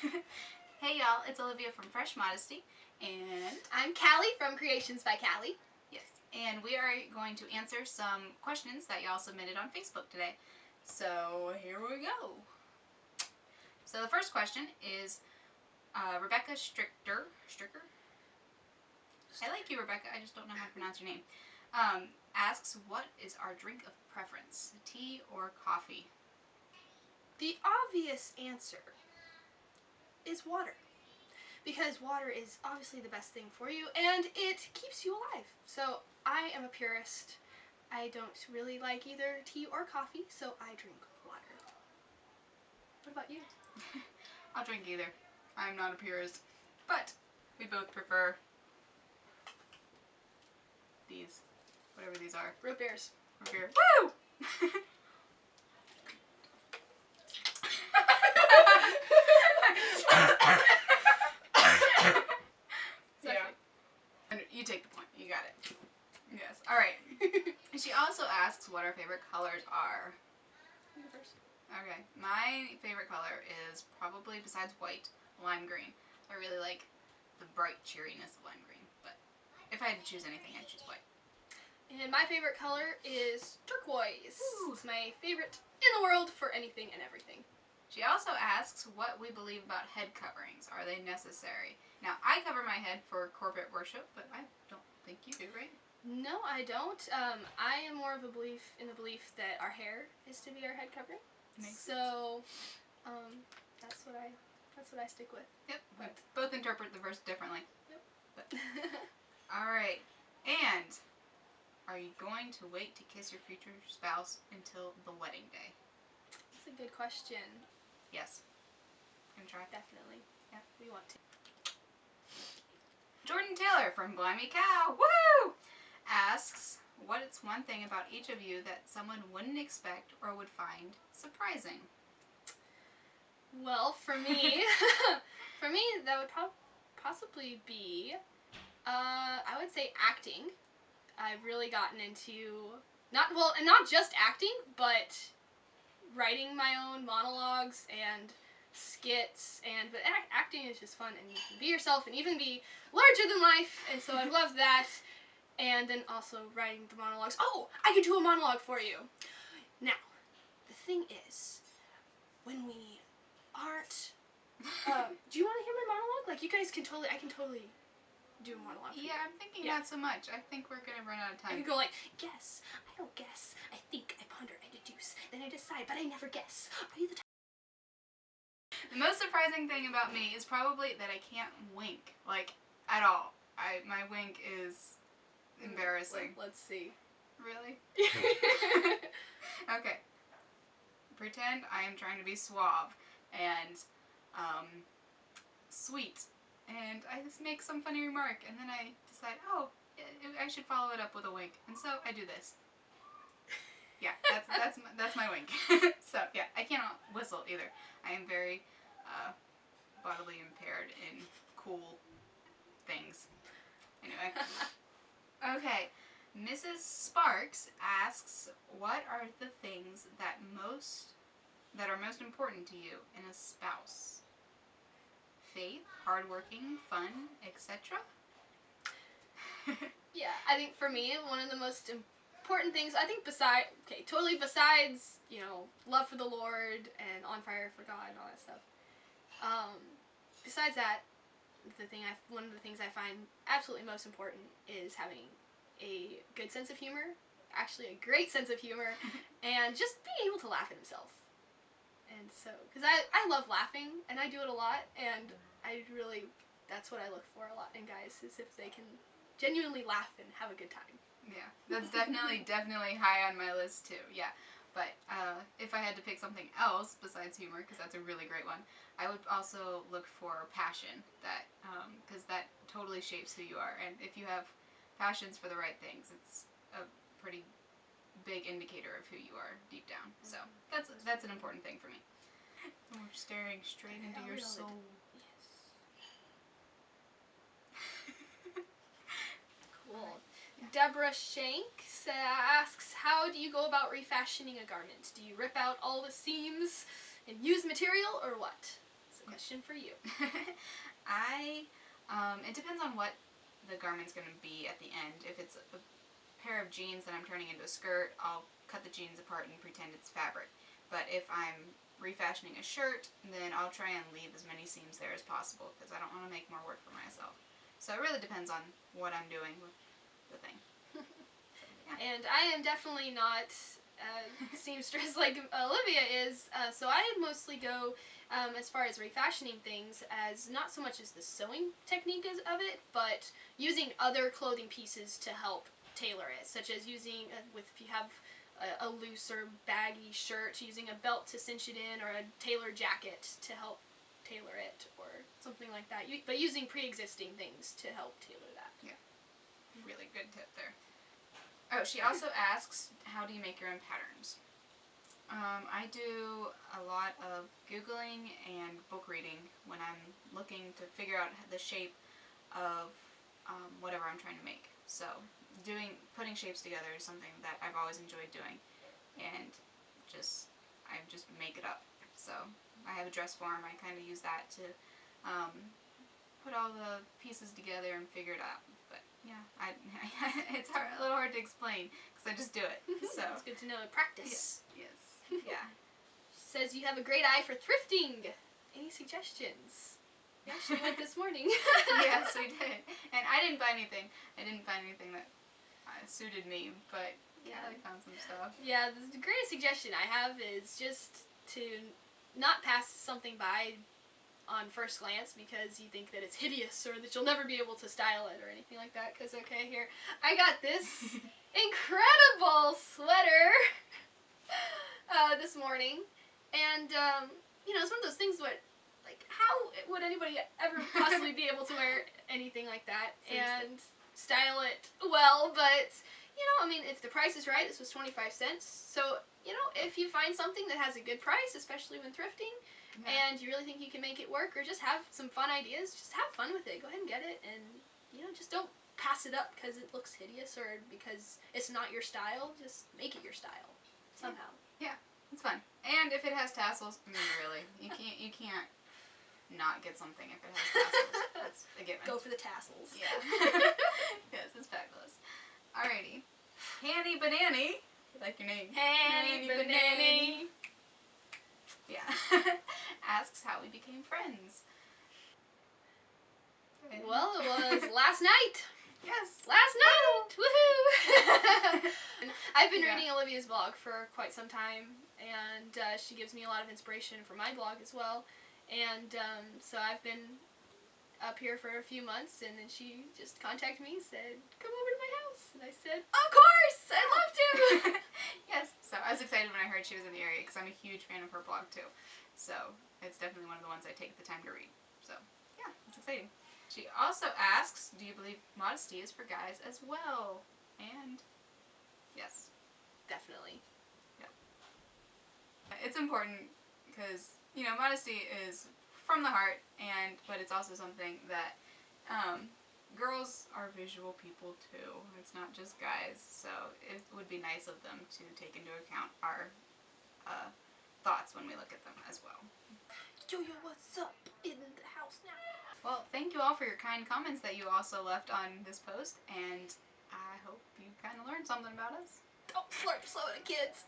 Hey y'all, it's Olivia from Fresh Modesty, and I'm Callie from Creations by Callie. yes, and we are going to answer some questions that y'all submitted on Facebook today. So here we go. So the first question is Rebecca Stricker. I like you, Rebecca. I just don't know how to pronounce your name. Asks, what is our drink of preference, tea or coffee? The obvious answer is water. Because water is obviously the best thing for you and it keeps you alive. So I am a purist. I don't really like either tea or coffee, so I drink water. What about you? I'll drink either. I'm not a purist, but we both prefer these, whatever these are. Root beers. Root beer. Woo! Yeah. And you take the point. You got it. Yes. All right. And she also asks what our favorite colors are. You go first. Okay. My favorite color is probably, besides white, lime green. I really like the bright cheeriness of lime green, but if I had to choose anything, I'd choose white. And my favorite color is turquoise. Ooh. It's my favorite in the world for anything and everything. She also asks what we believe about head coverings. Are they necessary? Now, I cover my head for corporate worship, but I don't think you do, right? No, I don't. I am more of a belief that our hair is to be our head covering. Makes So, that's what I stick with. Yep. We both interpret the verse differently. Yep. But, all right. And are you going to wait to kiss your future spouse until the wedding day? That's a good question. Yes. Gonna try? Definitely. Yeah. We want to. Jordan Taylor from Blimey Cow, woo! Asks, what is one thing about each of you that someone wouldn't expect or would find surprising? Well, for me, that would possibly be, I would say acting. I've really gotten into, not just acting, but writing my own monologues and skits, but acting is just fun, and you can be yourself and even be larger than life, and so I love that. And then also writing the monologues. Oh, I could do a monologue for you. Now, the thing is, when we aren't, do you want to hear my monologue? Like, you guys can I can totally do a monologue for you. Yeah, I'm thinking not so much. I think we're gonna run out of I time. could go like, guess, I don't guess, I think, I ponder, I deduce, then I decide, but I never guess. Are you the The most surprising thing about me is probably that I can't wink, like, at all. My wink is embarrassing. Let's see. Really? Okay. Pretend I am trying to be suave and sweet, and I just make some funny remark, and then I decide, oh, I should follow it up with a wink, and so I do this. Yeah, that's my wink. So yeah, I cannot whistle either. I am very bodily impaired in cool things. Anyway. Okay, Mrs. Sparks asks, what are the things that are most important to you in a spouse? Faith, hardworking, fun, etc. Yeah, I think for me, one of the most important things, I think besides, you know, love for the Lord and on fire for God and all that stuff. Besides that, one of the things I find absolutely most important is having a good sense of humor, actually a great sense of humor, and just being able to laugh at himself. And so, because I love laughing, and I do it a lot, and that's what I look for a lot in guys, is if they can genuinely laugh and have a good time. Yeah, that's definitely high on my list too, yeah. But if I had to pick something else besides humor, because that's a really great one, I would also look for passion, because that totally shapes who you are. And if you have passions for the right things, it's a pretty big indicator of who you are deep down. So that's an important thing for me. And we're staring straight into your soul. Yes. Cool. Deborah Shanks asks, how do you go about refashioning a garment? Do you rip out all the seams and use material, or what? It's Question for you. It depends on what the garment's going to be at the end. If it's a pair of jeans that I'm turning into a skirt, I'll cut the jeans apart and pretend it's fabric. But if I'm refashioning a shirt, then I'll try and leave as many seams there as possible because I don't want to make more work for myself. So it really depends on what I'm doing with the thing. Yeah. And I am definitely not seamstress like Olivia is, so I mostly go as far as refashioning things as not so much as the sewing technique of it, but using other clothing pieces to help tailor it, such as using, if you have a loose or baggy shirt, using a belt to cinch it in, or a tailored jacket to help tailor it, or something like that. But using pre-existing things to help tailor that. Yeah. Really good tip there. Oh, she also asks, how do you make your own patterns? I do a lot of Googling and book reading when I'm looking to figure out the shape of whatever I'm trying to make. So putting shapes together is something that I've always enjoyed doing, and I just make it up. So I have a dress form. I kind of use that to put all the pieces together and figure it out. But yeah, it's a little hard to explain because I just do it. So it's good to know. Practice. Yes. Yeah. Says you have a great eye for thrifting. Any suggestions? Yeah, she went this morning. Yes, we did. And I didn't buy anything. I didn't find anything that suited me, but yeah, I found some stuff. Yeah, the greatest suggestion I have is just to not pass something by on first glance because you think that it's hideous or that you'll never be able to style it or anything like that. Because, okay, here, I got this incredible sweater this morning, and it's one of those things where, like, how would anybody ever possibly be able to wear anything like that and style it well? But if the price is right, this was 25 cents. So if you find something that has a good price, especially when thrifting, and you really think you can make it work, or just have some fun ideas, just have fun with it. Go ahead and get it, and just don't pass it up because it looks hideous or because it's not your style. Just make it your style somehow. Yeah, it's fun. And if it has tassels, I mean, really, you can't not get something if it has tassels. That's a given. Go for the tassels. Yeah. Yes, it's fabulous. Alrighty. Hanny Banani. I like your name. Hanny Banani. Yeah. Asks how we became friends. Well, it was last night. Yes. Last night! Woohoo! I've been reading Olivia's blog for quite some time, and she gives me a lot of inspiration for my blog as well. And so I've been up here for a few months, and then she just contacted me and said, come over to my house. And I said, of course! I'd love to! Yes. So I was excited when I heard she was in the area because I'm a huge fan of her blog too. So it's definitely one of the ones I take the time to read. So yeah, it's exciting. She also asks, do you believe modesty is for guys as well? And yes. Definitely. Yeah. It's important because, modesty is from the heart, but it's also something that girls are visual people too. It's not just guys, so it would be nice of them to take into account our thoughts when we look at them as well. Yo, what's up in the house now? Well, thank you all for your kind comments that you also left on this post, and I hope you kind of learned something about us. Don't flirt slow to kids.